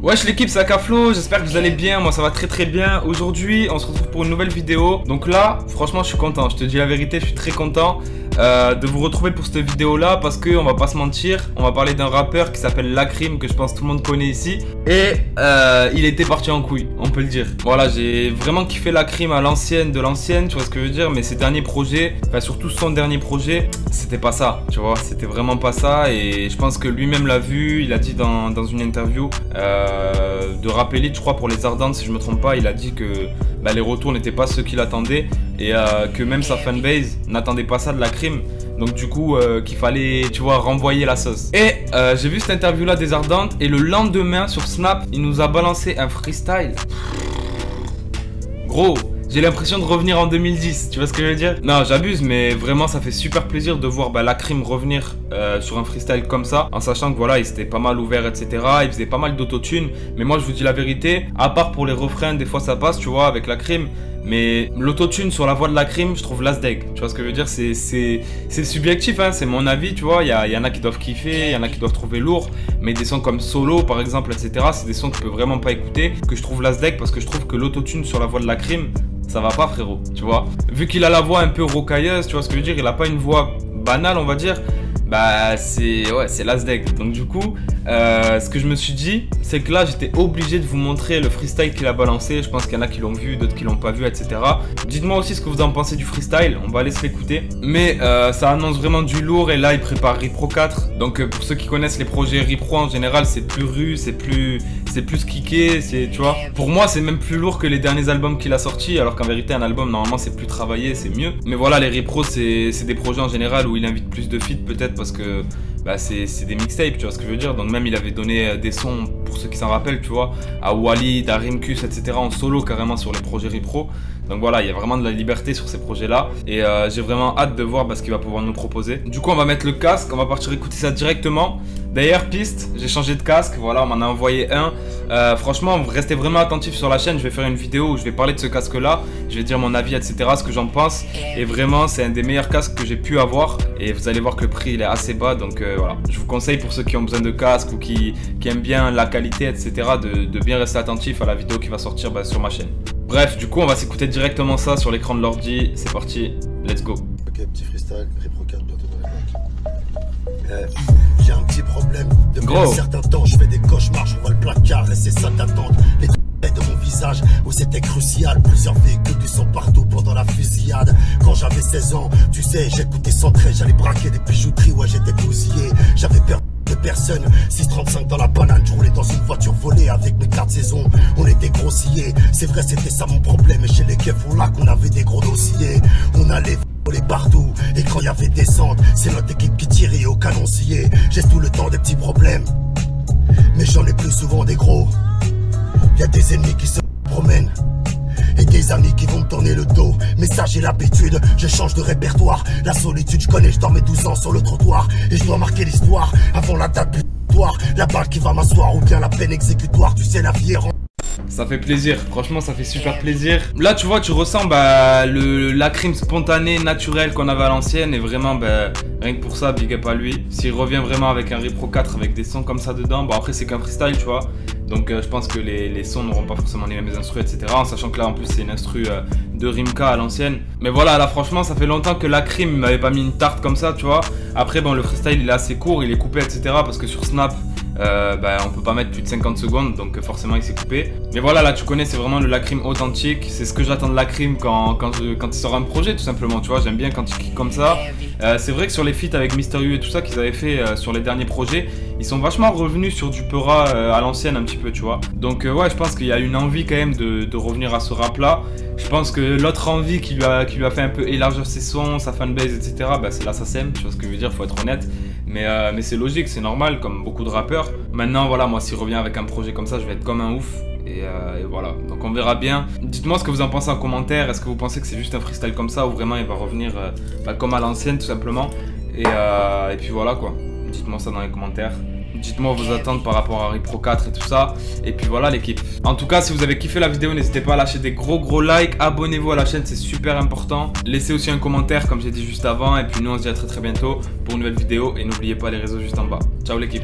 Wesh l'équipe, c'est Akaflo, j'espère que vous allez bien, moi ça va très bien. Aujourd'hui on se retrouve pour une nouvelle vidéo. Donc là, franchement je suis content, je te dis la vérité, je suis très content de vous retrouver pour cette vidéo là. Parce que on va pas se mentir, on va parler d'un rappeur qui s'appelle Lacrim, que je pense tout le monde connaît ici. Et il était parti en couille, on peut le dire. Voilà, j'ai vraiment kiffé Lacrim à l'ancienne, de l'ancienne, tu vois ce que je veux dire. Mais ses derniers projets, enfin surtout son dernier projet, c'était pas ça, tu vois, c'était vraiment pas ça. Et je pense que lui-même l'a vu, il a dit dans une interview de Rap Elite, je crois, pour les Ardentes, si je me trompe pas, il a dit que les retours n'étaient pas ceux qu'il attendait et que même sa fanbase n'attendait pas ça de Lacrim. Donc du coup, qu'il fallait, tu vois, renvoyer la sauce. Et j'ai vu cette interview là des Ardentes et le lendemain sur Snap, il nous a balancé un freestyle. Gros, j'ai l'impression de revenir en 2010, tu vois ce que je veux dire? Non, j'abuse, mais vraiment ça fait super plaisir de voir Lacrim revenir sur un freestyle comme ça, en sachant que voilà, il s'était pas mal ouvert, etc. Il faisait pas mal d'autotune, mais moi je vous dis la vérité, à part pour les refrains, des fois ça passe, tu vois, avec Lacrim. Mais l'autotune sur la voix de Lacrim, je trouve l'asdeg. Tu vois ce que je veux dire? C'est subjectif, hein, c'est mon avis, tu vois. Il y en a qui doivent kiffer, il y en a qui doivent trouver lourd. Mais des sons comme Solo, par exemple, etc., c'est des sons que je peux vraiment pas écouter, que je trouve l'asdeg parce que je trouve que l'autotune sur la voix de Lacrim, ça va pas, frérot, tu vois. Vu qu'il a la voix un peu rocailleuse, tu vois ce que je veux dire, il a pas une voix banale, on va dire. Bah c'est l'asdeg. Donc du coup ce que je me suis dit, c'est que là j'étais obligé de vous montrer le freestyle qu'il a balancé. Je pense qu'il y en a qui l'ont vu, d'autres qui l'ont pas vu, etc. Dites-moi aussi ce que vous en pensez du freestyle, on va aller se l'écouter. Mais ça annonce vraiment du lourd. Et là il prépare Repro 4. Donc pour ceux qui connaissent les projets Repro en général, c'est plus rue, c'est plus kické, tu vois. Pour moi c'est même plus lourd que les derniers albums qu'il a sortis. Alors qu'en vérité un album normalement c'est plus travaillé, c'est mieux. Mais voilà, les Repro c'est des projets en général où il invite plus de feats peut-être parce que c'est des mixtapes, tu vois ce que je veux dire. Donc même il avait donné des sons, pour ceux qui s'en rappellent, tu vois, à Walid, à Rimkus, etc. en solo carrément sur les projets Repro. Donc voilà, il y a vraiment de la liberté sur ces projets là. Et j'ai vraiment hâte de voir ce qu'il va pouvoir nous proposer. Du coup on va mettre le casque, on va partir écouter ça directement. D'ailleurs piste, j'ai changé de casque, voilà, on m'en a envoyé un. Franchement restez vraiment attentifs sur la chaîne, je vais faire une vidéo où je vais parler de ce casque là. Je vais dire mon avis, etc., ce que j'en pense. Et vraiment c'est un des meilleurs casques que j'ai pu avoir. Et vous allez voir que le prix il est assez bas. Donc voilà, je vous conseille pour ceux qui ont besoin de casque ou qui aiment bien la qualité, etc., de bien rester attentif à la vidéo qui va sortir sur ma chaîne. Bref, du coup on va s'écouter directement ça sur l'écran de l'ordi. C'est parti, let's go. Ok, petit freestyle, Repro 4 bientôt dans les boîtes. J'ai un petit problème. Depuis un certain temps, je fais des cauchemars, je vois le placard et c'est ça d'attente. Les de mon visage où c'était crucial. Plusieurs véhicules qui sont partout pendant la fusillade. Quand j'avais 16 ans, tu sais, j'écoutais sans trait, j'allais braquer des bijouteries, ouais j'étais bousillé. J'avais peur de personne, 635 dans la banane, je roulais dans une voiture volée avec mes 4 saisons. On était grossiers, c'est vrai c'était ça mon problème. Et chez les keufs on l'a qu'on avait des gros dossiers. On allait voler partout, et quand il y avait descente, c'est notre équipe qui tirait au canoncier. J'ai tout le temps des petits problèmes, mais j'en ai plus souvent des gros. Y'a des ennemis qui se promènent et des amis qui vont me tourner le dos. Mais ça j'ai l'habitude, je change de répertoire. La solitude je connais, je dormais 12 ans sur le trottoir. Et je dois marquer l'histoire avant la date butoir. La balle qui va m'asseoir ou bien la peine exécutoire. Tu sais la vie est ça fait plaisir, franchement ça fait super plaisir. Là tu vois, tu ressens le Lacrim spontané, naturel qu'on avait à l'ancienne. Et vraiment rien que pour ça, big up à lui. S'il revient vraiment avec un Repro 4 avec des sons comme ça dedans. Bon après c'est qu'un freestyle, tu vois. Donc je pense que les sons n'auront pas forcément les mêmes instrus, etc. En sachant que là en plus c'est une instru de Rimka à l'ancienne. Mais voilà, là franchement ça fait longtemps que Lacrim m'avait pas mis une tarte comme ça, tu vois. Après bon, le freestyle il est assez court, il est coupé, etc. Parce que sur Snap on peut pas mettre plus de 50 secondes, donc forcément il s'est coupé. Mais voilà, là tu connais, c'est vraiment le Lacrim authentique. C'est ce que j'attends de Lacrim quand il sort un projet tout simplement, tu vois. J'aime bien quand il kick comme ça. C'est vrai que sur les feats avec Mister U et tout ça qu'ils avaient fait sur les derniers projets, ils sont vachement revenus sur du Peura à l'ancienne un petit peu, tu vois. Donc ouais, je pense qu'il y a une envie quand même de revenir à ce rap là. Je pense que l'autre envie qui lui a fait un peu élargir ses sons, sa fanbase, etc., c'est l'Assassin, tu vois ce que je veux dire, faut être honnête. Mais c'est logique, c'est normal, comme beaucoup de rappeurs. Maintenant, voilà, moi s'il revient avec un projet comme ça, je vais être comme un ouf. Et voilà, donc on verra bien. Dites-moi ce que vous en pensez en commentaire. Est-ce que vous pensez que c'est juste un freestyle comme ça ou vraiment il va revenir comme à l'ancienne tout simplement. Et puis voilà quoi, dites-moi ça dans les commentaires. Dites-moi vos attentes par rapport à Repro 4 et tout ça. Et puis voilà l'équipe. En tout cas, si vous avez kiffé la vidéo, n'hésitez pas à lâcher des gros likes. Abonnez-vous à la chaîne, c'est super important. Laissez aussi un commentaire comme j'ai dit juste avant. Et puis nous on se dit à très bientôt pour une nouvelle vidéo. Et n'oubliez pas les réseaux juste en bas. Ciao l'équipe.